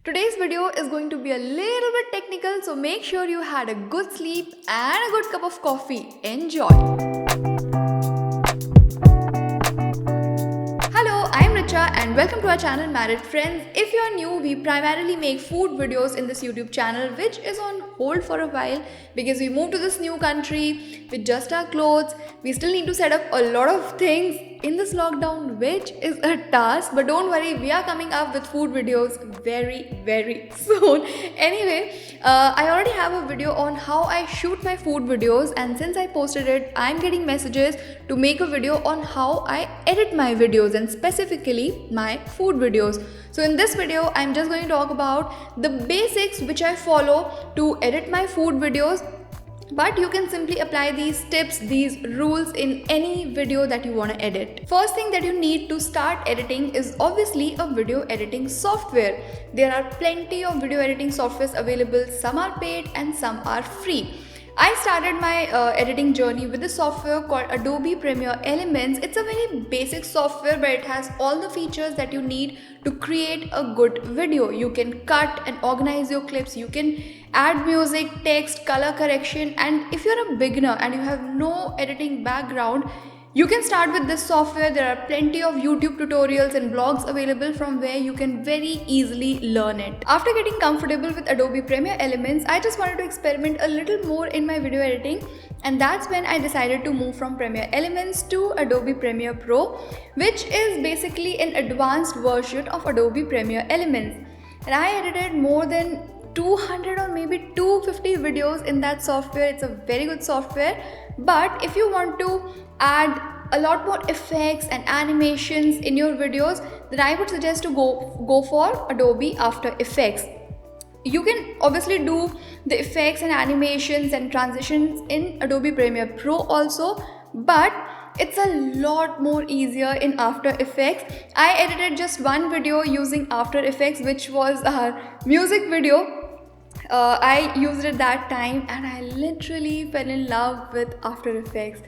Today's video is going to be a little bit technical, so make sure you had a good sleep and a good cup of coffee. Enjoy! Hello, I'm Richa and welcome to our channel Married Friends. If you're new, we primarily make food videos in this YouTube channel, which is on hold for a while because we moved to this new country with just our clothes. We still need to set up a lot of things in this lockdown, which is a task, but don't worry, we are coming up with food videos very soon. Anyway, I already have a video on how I shoot my food videos, and since I posted it, I'm getting messages to make a video on how I edit my videos and specifically my food videos. So in this video, I'm just going to talk about the basics which I follow to edit my food videos, but you can simply apply these tips, these rules in any video that you want to edit. First thing that you need to start editing is obviously a video editing software. There are plenty of video editing softwares available. Some are paid and some are free. I started my editing journey with a software called Adobe Premiere Elements. It's a very basic software, but it has all the features that you need to create a good video. You can cut and organize your clips. You can add music, text, color correction, and if you're a beginner and you have no editing background, you can start with this software. There are plenty of YouTube tutorials and blogs available from where you can very easily learn it. After getting comfortable with Adobe Premiere Elements, I just wanted to experiment a little more in my video editing, and that's when I decided to move from Premiere Elements to Adobe Premiere Pro, which is basically an advanced version of Adobe Premiere Elements. And I edited more than 200 or maybe 250 videos in that software. It's a very good software, but if you want to add a lot more effects and animations in your videos, then I would suggest to go for Adobe After Effects. You can obviously do the effects and animations and transitions in Adobe Premiere Pro also, but it's a lot more easier in After Effects. I edited just one video using After Effects, which was our music video. I used it that time and I literally fell in love with After Effects.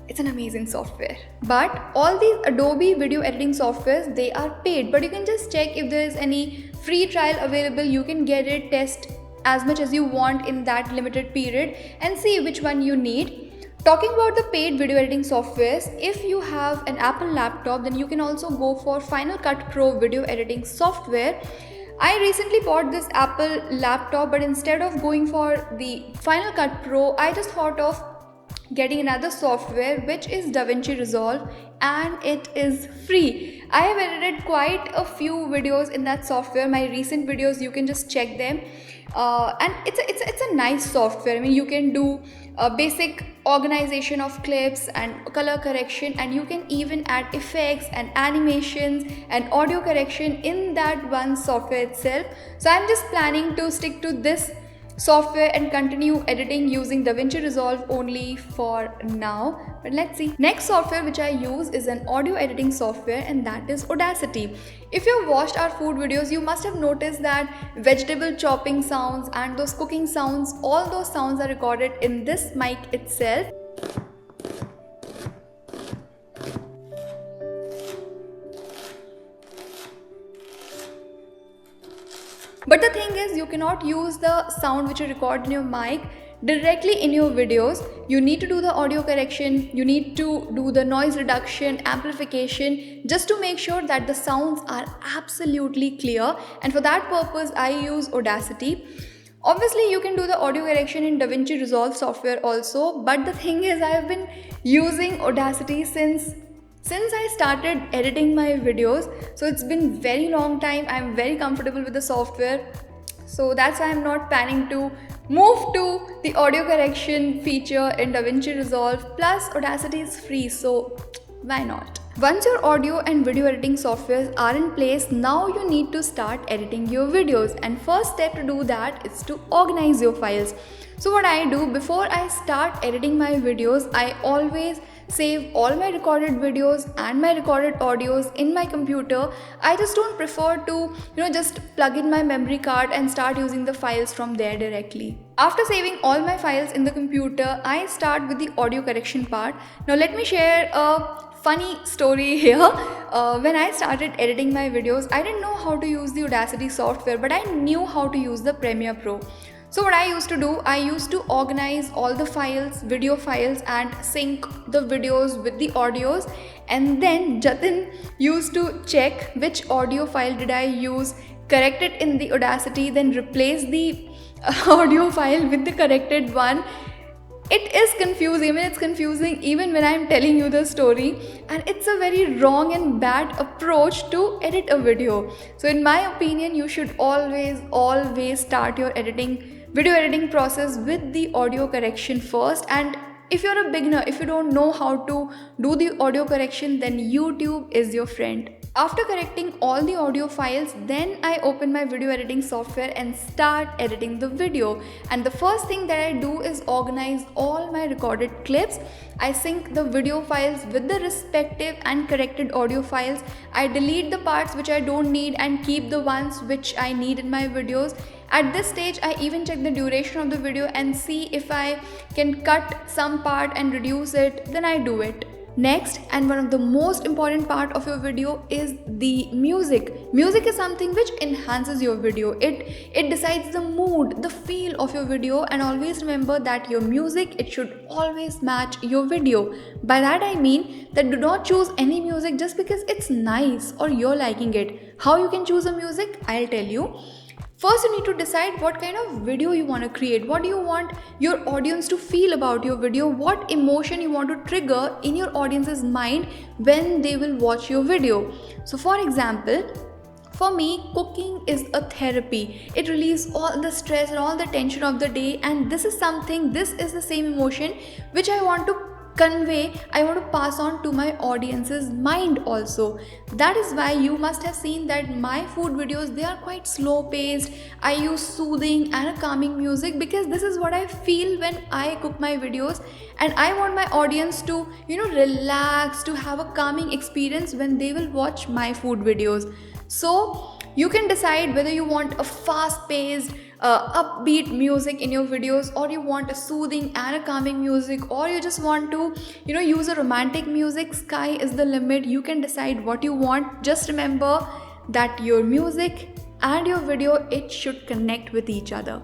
It's an amazing software. But all these Adobe video editing softwares, they are paid, but you can just check if there is any free trial available. You can get it, test as much as you want in that limited period and see which one you need. Talking about the paid video editing softwares, if you have an Apple laptop, then you can also go for Final Cut Pro video editing software. I recently bought this Apple laptop, but instead of going for the Final Cut Pro, I just thought of getting another software, which is DaVinci Resolve, and it is free. I have edited quite a few videos in that software. My recent videos, you can just check them, and it's a nice software. I mean, you can do a basic organization of clips and color correction, and you can even add effects and animations and audio correction in that one software itself. So I'm just planning to stick to this software and continue editing using DaVinci Resolve only for now, but let's see. Next software which I use is an audio editing software, and that is Audacity. If you've watched our food videos, you must have noticed that vegetable chopping sounds and those cooking sounds, all those sounds are recorded in this mic itself. But the thing is, you cannot use the sound which you record in your mic directly in your videos. You need to do the audio correction, you need to do the noise reduction, amplification, just to make sure that the sounds are absolutely clear. And for that purpose, I use Audacity. Obviously, you can do the audio correction in DaVinci Resolve software also, but the thing is, I have been using Audacity since I started editing my videos, so it's been very long time. I'm very comfortable with the software, so that's why I'm not planning to move to the audio correction feature in DaVinci Resolve. Plus Audacity is free, so why not? Once your audio and video editing softwares are in place, now you need to start editing your videos, and first step to do that is to organize your files. So what I do before I start editing my videos, I always save all my recorded videos and my recorded audios in my computer. I just don't prefer to, just plug in my memory card and start using the files from there directly. After saving all my files in the computer, I start with the audio correction part. Now let me share a funny story here. When I started editing my videos, I didn't know how to use the Audacity software, but I knew how to use the Premiere Pro. So what I used to do, I used to organize all the files, video files, and sync the videos with the audios. And then Jatin used to check which audio file did I use, correct it in the Audacity, then replace the audio file with the corrected one. It is confusing. I mean, it's confusing even when I'm telling you the story, and it's a very wrong and bad approach to edit a video. So in my opinion, you should always start your video editing process with the audio correction first. And if you're a beginner, if you don't know how to do the audio correction, then YouTube is your friend. After correcting all the audio files, then I open my video editing software and start editing the video. And the first thing that I do is organize all my recorded clips. I sync the video files with the respective and corrected audio files. I delete the parts which I don't need and keep the ones which I need in my videos. At this stage, I even check the duration of the video and see if I can cut some part and reduce it, then I do it. Next, and one of the most important part of your video, is the music. Music is something which enhances your video. It decides the mood, the feel of your video, and always remember that your music, it should always match your video. By that I mean that do not choose any music just because it's nice or you're liking it. How you can choose a music? I'll tell you. First, you need to decide what kind of video you want to create. What do you want your audience to feel about your video? What emotion you want to trigger in your audience's mind when they will watch your video? So for example, for me, cooking is a therapy. It relieves all the stress and all the tension of the day, and this is the same emotion which I want to convey, I want to pass on to my audience's mind also. That is why you must have seen that my food videos, they are quite slow paced. I use soothing and a calming music because this is what I feel when I cook my videos, and I want my audience to relax, to have a calming experience when they will watch my food videos. So you can decide whether you want a fast paced upbeat music in your videos, or you want a soothing and a calming music, or you just want to use a romantic music. Sky is the limit. You can decide what you want. Just remember that your music and your video, it should connect with each other.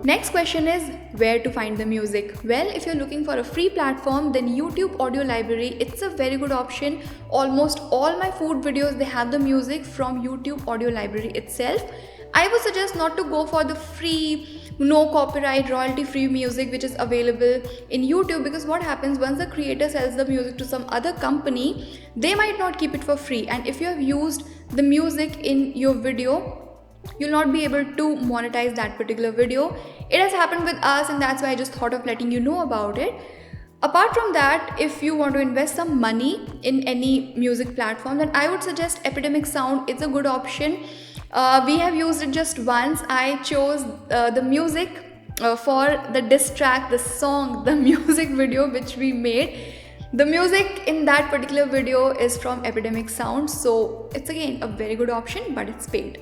Next question is where to find the music. Well, if you're looking for a free platform, then YouTube Audio Library, it's a very good option. Almost all my food videos, they have the music from YouTube Audio Library itself. I would suggest not to go for the free, no copyright, royalty free music which is available in YouTube, because what happens once the creator sells the music to some other company, they might not keep it for free, and if you have used the music in your video, you'll not be able to monetize that particular video. It has happened with us, and that's why I just thought of letting you know about it. Apart from that, if you want to invest some money in any music platform, then I would suggest Epidemic Sound. It's a good option. We have used it just once. I chose the music for the diss track, the song, the music video which we made. The music in that particular video is from Epidemic Sound, so it's again a very good option, but it's paid.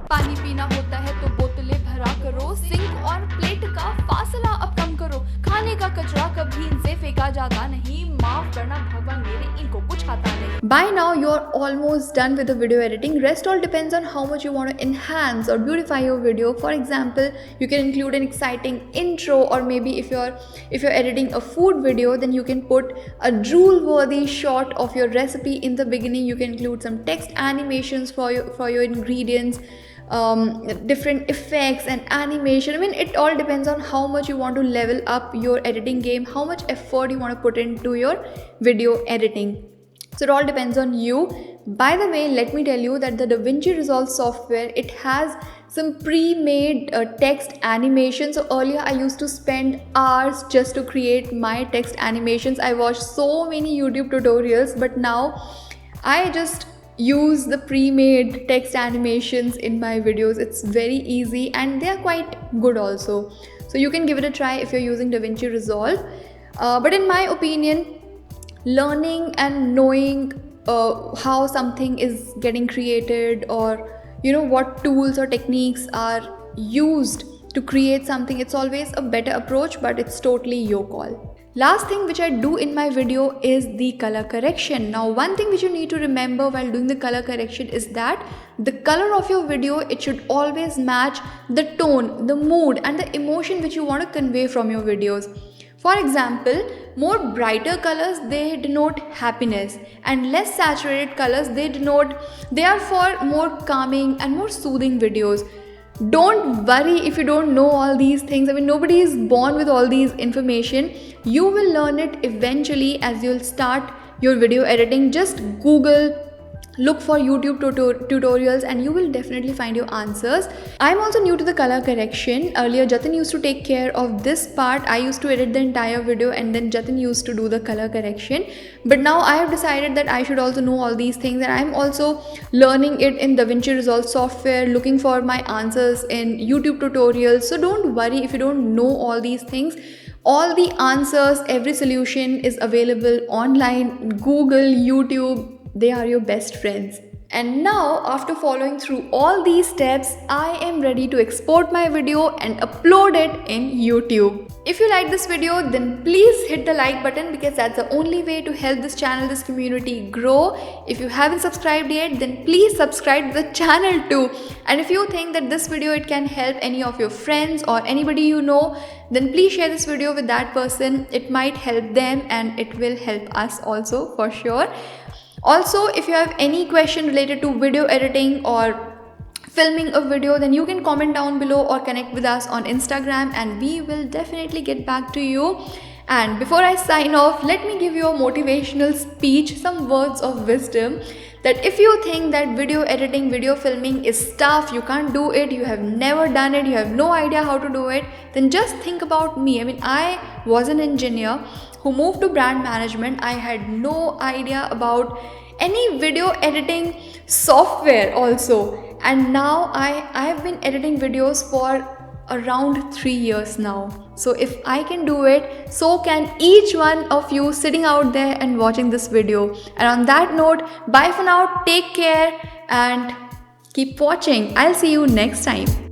पानी पीना होता है तो बोतलें भरा करो, sink और plate का फासला अब कम करो, खाने का कचरा कभी इनसे फेंका जाता नहीं, माफ करना भगवान मेरे, इनको कुछ आता नहीं. By now you're almost done with the video editing. Rest all depends on how much you want to enhance or beautify your video. For example, you can include an exciting intro, or maybe if you're editing a food video, then you can put a drool-worthy shot of your recipe in the beginning. You can include some text animations for your ingredients, different effects and animation. I mean, it all depends on how much you want to level up your editing game, how much effort you want to put into your video editing. So it all depends on you. By the way, let me tell you that the DaVinci Resolve software, it has some pre-made text animation. So earlier I used to spend hours just to create my text animations. I watched so many YouTube tutorials, but now I just use the pre-made text animations in my videos. It's very easy and they are quite good also. So you can give it a try if you're using DaVinci Resolve. But in my opinion, learning and knowing how something is getting created, or what tools or techniques are used to create something, it's always a better approach, but it's totally your call. Last thing which I do in my video is the color correction. Now, one thing which you need to remember while doing the color correction is that the color of your video, it should always match the tone, the mood and the emotion which you want to convey from your videos. For example, more brighter colors, they denote happiness, and less saturated colors, they are for more calming and more soothing videos. Don't worry if you don't know all these things. I mean, nobody is born with all these information. You will learn it eventually as you'll start your video editing. Just Google, look for YouTube tutorials, and you will definitely find your answers. I'm also new to the color correction. Earlier, Jatin used to take care of this part. I used to edit the entire video, and then Jatin used to do the color correction. But now I have decided that I should also know all these things, and I'm also learning it in DaVinci Resolve software, looking for my answers in YouTube tutorials. So don't worry if you don't know all these things. All the answers, every solution is available online. Google, YouTube, they are your best friends. And now, after following through all these steps, I am ready to export my video and upload it in YouTube. If you like this video, then please hit the like button, because that's the only way to help this channel, this community grow. If you haven't subscribed yet, then please subscribe to the channel too. And if you think that this video, it can help any of your friends or anybody you know, then please share this video with that person. It might help them and it will help us also for sure. Also, if you have any question related to video editing or filming a video, then you can comment down below or connect with us on Instagram, and we will definitely get back to you. And before I sign off, let me give you a motivational speech, some words of wisdom, that if you think that video editing, video filming is tough, you can't do it, you have never done it, you have no idea how to do it, then just think about me. I mean, I was an engineer who moved to brand management. I had no idea about any video editing software also, and now I have been editing videos for around 3 years now. So if I can do it, so can each one of you sitting out there and watching this video. And on that note, bye for now, take care and keep watching. I'll see you next time.